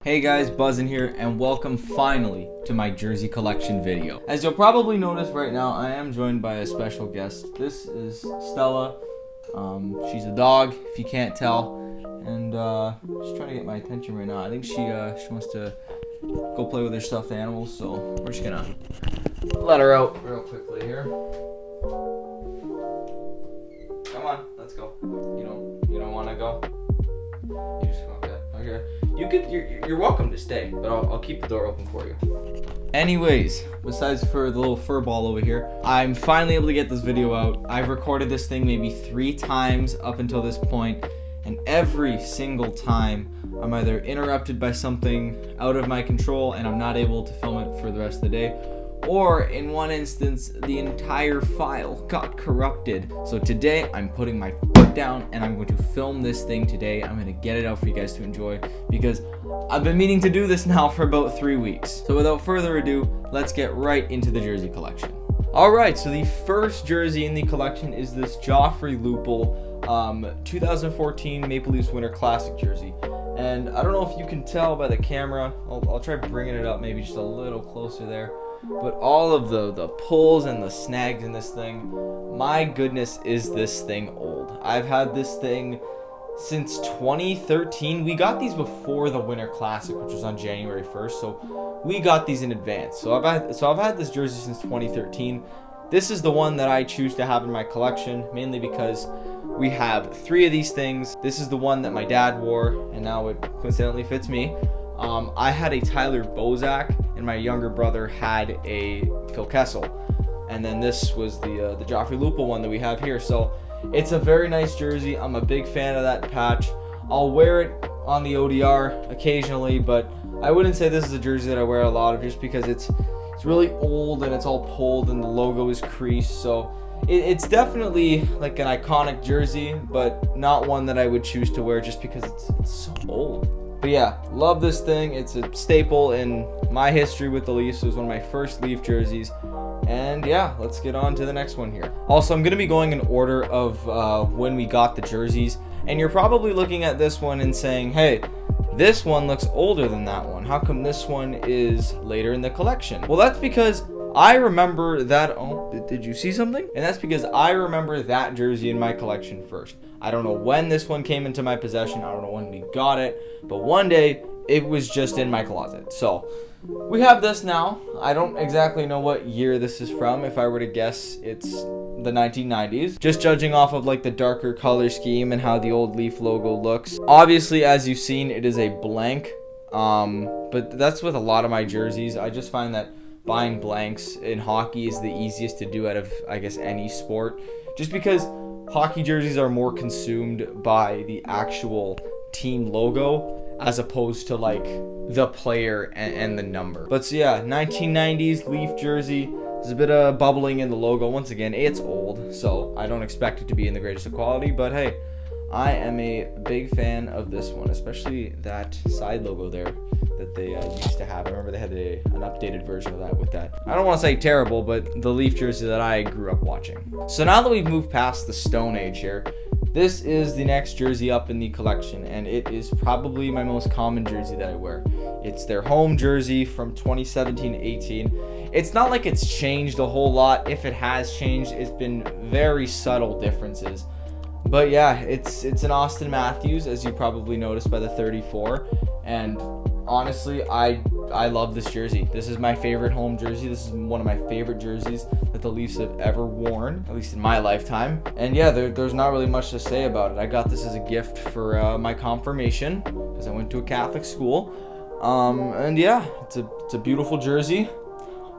Hey guys, Buzzin here, and welcome finally to my jersey collection video. As you'll probably notice right now, I am joined by a special guest. This is Stella. She's a dog, if you can't tell, and she's trying to get my attention right now. I think she wants to go play with her stuffed animals, so we're just gonna let her out real quickly here. Come on, let's go. You don't want to go? You just want that? Okay. You're welcome to stay, but I'll keep the door open for you. Anyways, besides for the little fur ball over here, I'm finally able to get this video out. I've recorded this thing maybe 3 times up until this point, and every single time I'm either interrupted by something out of my control and I'm not able to film it for the rest of the day, or in one instance, the entire file got corrupted. So today, I'm putting my foot down and I'm going to film this thing today. I'm going to get it out for you guys to enjoy because I've been meaning to do this now for about 3 weeks. So without further ado, let's get right into the jersey collection. Alright, so the first jersey in the collection is this Joffrey Lupul 2014 Maple Leafs Winter Classic jersey. And I don't know if you can tell by the camera, I'll try bringing it up maybe just a little closer there. But all of the pulls and the snags in this thing, my goodness, is this thing old. I've had this thing since 2013. We got these before the Winter Classic, which was on January 1st, so we got these in advance. So I've had this jersey since 2013. This is the one that I choose to have in my collection, mainly because we have 3 of these things. This is the one that my dad wore, and now it coincidentally fits me. I had a Tyler Bozak, and my younger brother had a Phil Kessel. And then this was the Joffrey Lupul one that we have here. So it's a very nice jersey. I'm a big fan of that patch. I'll wear it on the ODR occasionally, but I wouldn't say this is a jersey that I wear a lot of just because it's really old and it's all pulled and the logo is creased. So it's definitely like an iconic jersey, but not one that I would choose to wear just because it's so old. But yeah, love this thing. It's a staple in my history with the Leafs. It was one of my first Leaf jerseys. And yeah, let's get on to the next one here. Also, I'm going to be going in order of when we got the jerseys. And you're probably looking at this one and saying, hey, this one looks older than that one. How come this one is later in the collection? Well, that's because I remember that. Oh, did you see something? And that's because I remember that jersey in my collection first. I don't know when this one came into my possession. I don't know when we got it. But one day, it was just in my closet. So we have this now. I don't exactly know what year this is from. If I were to guess, it's the 1990s. Just judging off of like the darker color scheme and how the old Leaf logo looks. Obviously, as you've seen, it is a blank. But that's with a lot of my jerseys. I just find that buying blanks in hockey is the easiest to do out of, I guess, any sport. Just because hockey jerseys are more consumed by the actual team logo as opposed to like the player and the number. But so yeah, 1990s Leaf jersey. There's a bit of bubbling in the logo. Once again, it's old, so I don't expect it to be in the greatest of quality, but hey, I am a big fan of this one, especially that side logo there that they used to have. I remember they had an updated version of that with that. I don't want to say terrible, but the Leaf jersey that I grew up watching. So now that we've moved past the Stone Age here, this is the next jersey up in the collection, and it is probably my most common jersey that I wear. It's their home jersey from 2017-18. It's not like it's changed a whole lot. If it has changed, it's been very subtle differences. But yeah, it's an Austin Matthews, as you probably noticed by the 34, and honestly, I love this jersey. This is my favorite home jersey. This is one of my favorite jerseys that the Leafs have ever worn, at least in my lifetime. And yeah, there's not really much to say about it. I got this as a gift for my confirmation because I went to a Catholic school. And yeah, it's a beautiful jersey.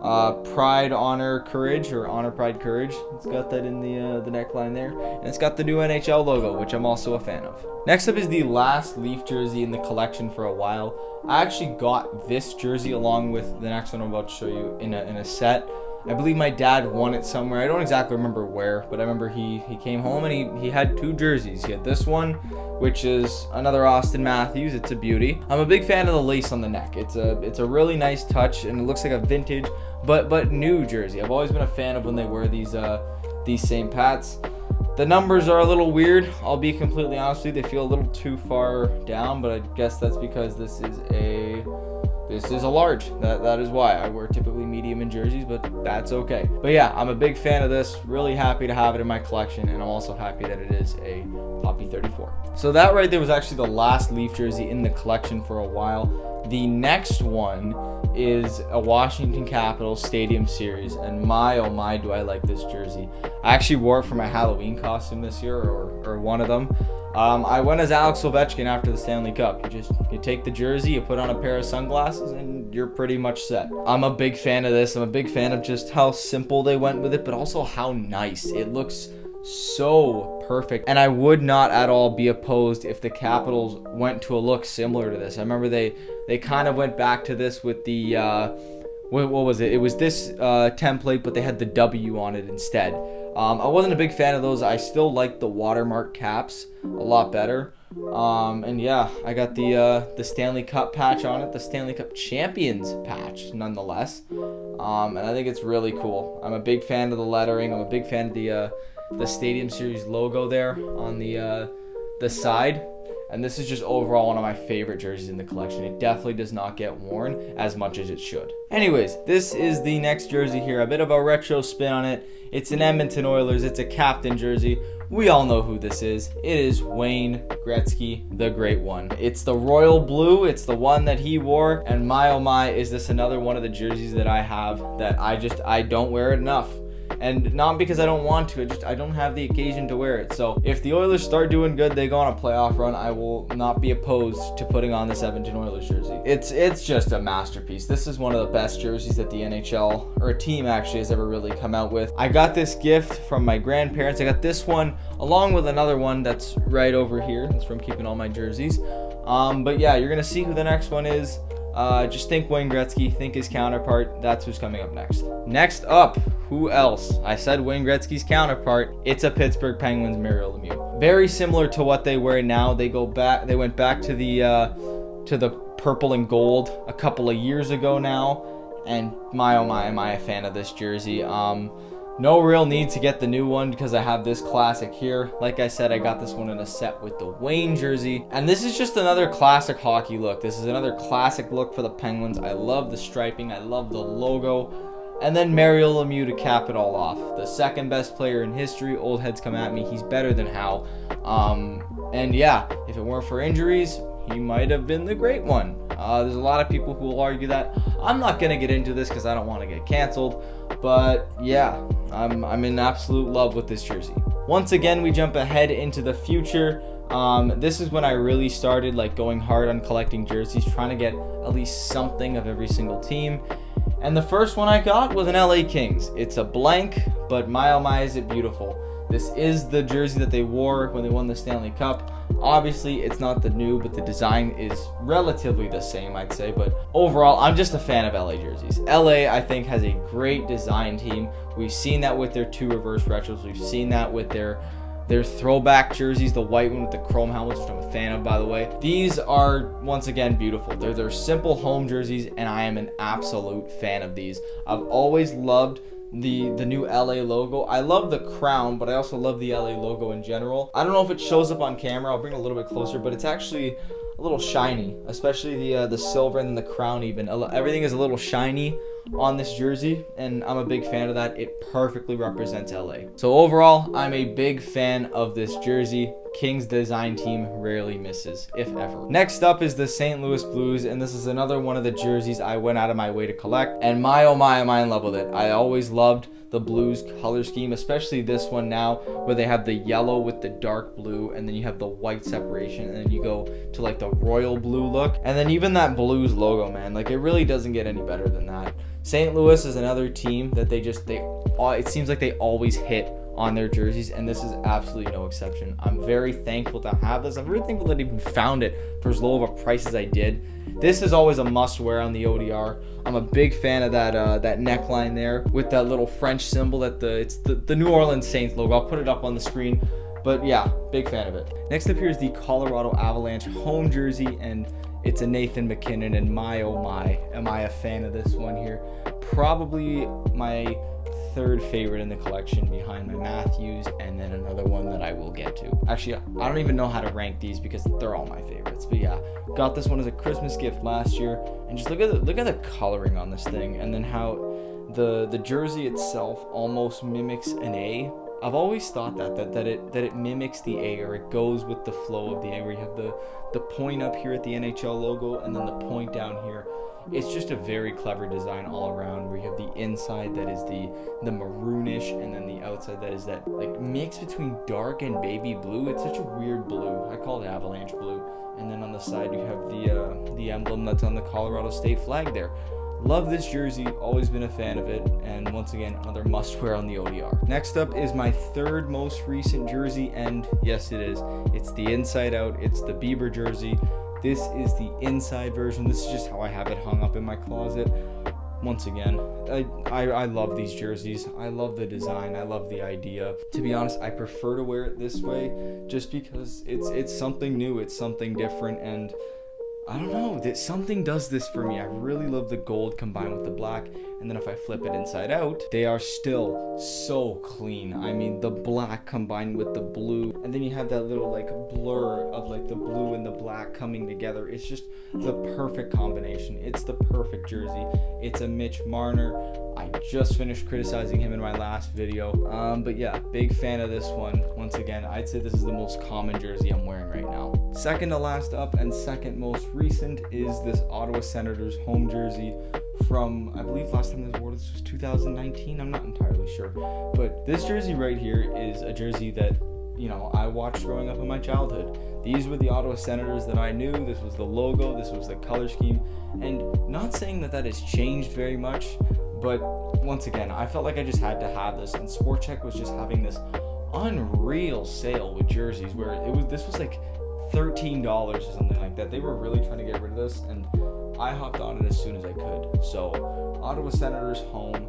Pride, honor, courage, or honor, pride, courage. It's got that in the neckline there, and it's got the new NHL logo, which I'm also a fan of. Next up is the last Leaf jersey in the collection for a while. I actually got this jersey along with the next one I'm about to show you in a set. I believe my dad won it somewhere. I don't exactly remember where, but I remember he came home and he had 2 jerseys. He had this one, which is another Austin Matthews. It's a beauty. I'm a big fan of the lace on the neck. It's a really nice touch, and it looks like a vintage but new jersey. I've always been a fan of when they wear these St. Pat's. The numbers are a little weird. I'll be completely honest with you. They feel a little too far down, but I guess that's because this is a large. That is why. I wear typically medium in jerseys, but that's okay. But yeah, I'm a big fan of this. Really happy to have it in my collection, and I'm also happy that it is a Poppy 34. So that right there was actually the last Leaf jersey in the collection for a while. The next one is a Washington Capitals Stadium Series, and my oh my do I like this jersey. I actually wore it for my Halloween costume this year, or one of them. I went as Alex Ovechkin after the Stanley Cup. You take the jersey, you put on a pair of sunglasses, and you're pretty much set. I'm a big fan of this. I'm a big fan of just how simple they went with it, but also how nice. It looks so perfect, and I would not at all be opposed if the Capitals went to a look similar to this. I remember they kind of went back to this with the what was it? It was this template, but they had the W on it instead. I wasn't a big fan of those. I still like the watermark caps a lot better. And yeah, I got the Stanley Cup patch on it, the Stanley Cup Champions patch nonetheless. And I think it's really cool. I'm a big fan of the lettering. I'm a big fan of the Stadium Series logo there on the side. And this is just overall one of my favorite jerseys in the collection. It definitely does not get worn as much as it should. Anyways, this is the next jersey here. A bit of a retro spin on it. It's an Edmonton Oilers. It's a captain jersey. We all know who this is. It is Wayne Gretzky, the great one. It's the royal blue. It's the one that he wore. And my oh my, is this another one of the jerseys that I have that I don't wear it enough. And not because I don't want to, I don't have the occasion to wear it. So if the Oilers start doing good, they go on a playoff run, I will not be opposed to putting on this Edmonton Oilers jersey. It's just a masterpiece. This is one of the best jerseys that the NHL, or a team actually, has ever really come out with. I got this gift from my grandparents. I got this one along with another one that's right over here. That's from keeping all my jerseys. But yeah, you're gonna see who the next one is. Just think Wayne Gretzky, think his counterpart. That's who's coming up next. Next up, who else? I said Wayne Gretzky's counterpart. It's a Pittsburgh Penguins Mario Lemieux. Very similar to what they wear now. They went back to the purple and gold a couple of years ago now. And my oh my, am I a fan of this jersey. No real need to get the new one because I have this classic here. Like I said, I got this one in a set with the Wayne jersey. And this is just another classic hockey look. This is another classic look for the Penguins. I love the striping. I love the logo. And then Mario Lemieux to cap it all off. The second best player in history. Old heads come at me. He's better than Howe. And yeah, if it weren't for injuries, he might have been the great one. There's a lot of people who will argue that. I'm not going to get into this because I don't want to get canceled. But yeah, I'm in absolute love with this jersey. Once again, we jump ahead into the future. This is when I really started going hard on collecting jerseys, trying to get at least something of every single team. And the first one I got was an LA Kings. It's a blank, but my oh my is it beautiful. This is the jersey that they wore when they won the Stanley Cup. Obviously, it's not the new, but the design is relatively the same, I'd say. But overall, I'm just a fan of LA jerseys. LA, I think, has a great design team. We've seen that with their 2 reverse retros. We've seen that with their throwback jerseys, the white one with the chrome helmets, which I'm a fan of, by the way. These are, once again, beautiful. They're simple home jerseys, and I am an absolute fan of these. I've always loved the new LA logo. I love the crown, but I also love the LA logo in general. I don't know if it shows up on camera. I'll bring it a little bit closer, but it's actually a little shiny, especially the silver and then the crown even. Everything is a little shiny on this jersey, and I'm a big fan of that. It perfectly represents LA. So overall, I'm a big fan of this jersey. Kings design team rarely misses, if ever. Next up is the St. Louis Blues, and this is another one of the jerseys I went out of my way to collect, and my oh my, am I in love with it. I always loved the Blues color scheme, especially this one now, where they have the yellow with the dark blue, and then you have the white separation, and then you go to the royal blue look, and then even that Blues logo, man, it really doesn't get any better than that. St. Louis is another team that it seems like they always hit on their jerseys, and this is absolutely no exception. I'm very thankful to have this. I'm very thankful that I even found it for as low of a price as I did. This is always a must-wear on the ODR. I'm a big fan of that neckline there with that little French symbol. It's the New Orleans Saints logo. I'll put it up on the screen. But yeah, big fan of it. Next up here is the Colorado Avalanche home jersey, and it's a Nathan MacKinnon, and my oh my, am I a fan of this one here. Probably my third favorite in the collection behind my Matthews, and then another one that I will get to. Actually, I don't even know how to rank these because they're all my favorites. But yeah, got this one as a Christmas gift last year, and just look at the coloring on this thing, and then how the jersey itself almost mimics an A. I've always thought that it mimics the A, or it goes with the flow of the A, where you have the point up here at the NHL logo and then the point down here. It's just a very clever design all around, where you have the inside that is the maroonish, and then the outside that is that like mix between dark and baby blue. It's such a weird blue. I call it avalanche blue. And then on the side you have the emblem that's on the Colorado State flag there. Love this jersey, always been a fan of it, and once again, another must-wear on the ODR. Next up is my third most recent jersey, and yes, it is. It's the inside out. It's the Bieber jersey. This is the inside version. This is just how I have it hung up in my closet. Once again, I love these jerseys. I love the design. I love the idea. To be honest, I prefer to wear it this way just because it's something new. It's something different, and I don't know, that something does this for me. I really love the gold combined with the black, and then if I flip it inside out, they are still so clean. I mean, the black combined with the blue, and then you have that little like blur of like the blue and the black coming together. It's just the perfect combination. It's the perfect jersey. It's a Mitch Marner. I just finished criticizing him in my last video, but yeah, big fan of this one. Once again, I'd say this is the most common jersey I'm wearing right now. Second to last up and second most recent is this Ottawa Senators home jersey from, I believe last time this was 2019. I'm not entirely sure, but this jersey right here is a jersey that, you know, I watched growing up in my childhood. These were the Ottawa Senators that I knew. This was the logo, this was the color scheme, and not saying that has changed very much, but once again, I felt like I just had to have this, and Sport Chek was just having this unreal sale with jerseys where this was like $13 or something like that. They were really trying to get rid of this, and I hopped on it as soon as I could. So Ottawa Senators home.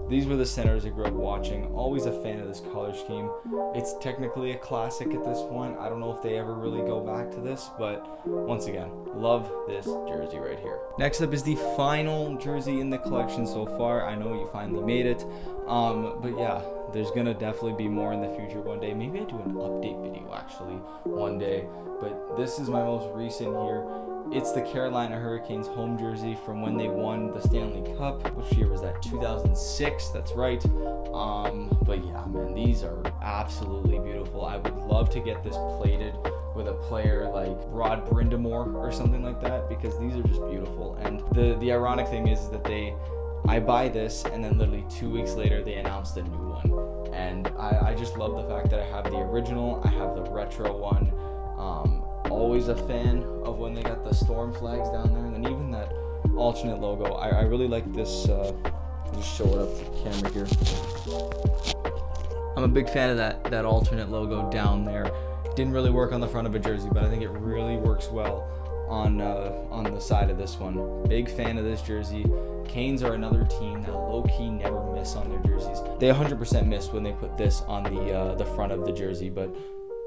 These were the Senators I grew up watching. Always a fan of this color scheme. It's technically a classic at this point. I don't know if they ever really go back to this, but once again, love this jersey right here. Next up is the final jersey in the collection so far. I know you finally made it. But yeah, there's gonna definitely be more in the future one day. Maybe I do an update video actually one day. But this is my most recent here. It's the Carolina Hurricanes home jersey from when they won the Stanley Cup. Which year was that? 2006, that's right. But yeah, man, these are absolutely beautiful. I would love to get this plated with a player like Rod Brindamore or something like that, because these are just beautiful. And the ironic thing is that I buy this, and then literally 2 weeks later they announced a new one. And I just love the fact that I have the original, I have the retro one. Always a fan of when they got the storm flags down there, and then even that alternate logo. I really like this. Just show it up to the camera here. I'm a big fan of that alternate logo down there. Didn't really work on the front of a jersey, but I think it really works well on the side of this one. Big fan of this jersey. Canes are another team that low-key never miss on their jerseys. They 100% miss when they put this on the front of the jersey, but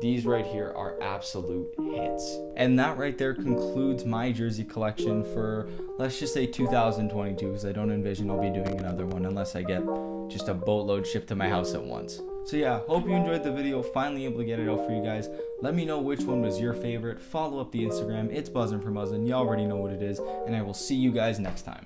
these right here are absolute hits. And that right there concludes my jersey collection for, let's just say 2022, because I don't envision I'll be doing another one unless I get just a boatload shipped to my house at once. So yeah, hope you enjoyed the video, finally able to get it out for you guys. Let me know which one was your favorite. Follow up the Instagram, it's Buzzin' for Muzzin', you already know what it is, and I will see you guys next time.